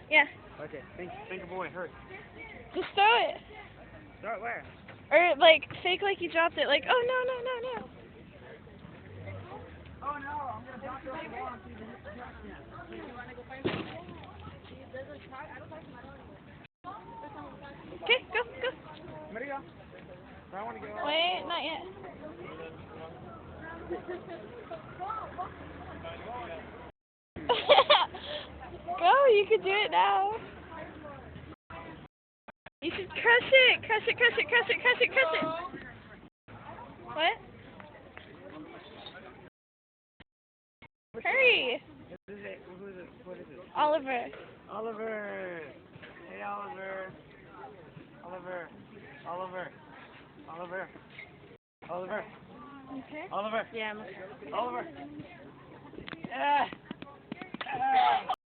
Yeah. Okay, think a boy, hurry. Just throw it. Start where? Or, like, fake like you dropped it. Like, oh, no, no, no, no. Oh no, I'm gonna drop it off the wall and see if it hits the trash can. Okay, go, go. Maria, I want to go. Wait, not yet. Go, you can do it now. You should crush it, crush it, crush it, crush it, crush it, crush it. What? Hurry. What is it? What is it? Oliver. Oliver. Hey, Oliver. Oliver. Oliver. Oliver. Oliver. Okay. Oliver. Yeah, I'm okay. Oliver. Yeah.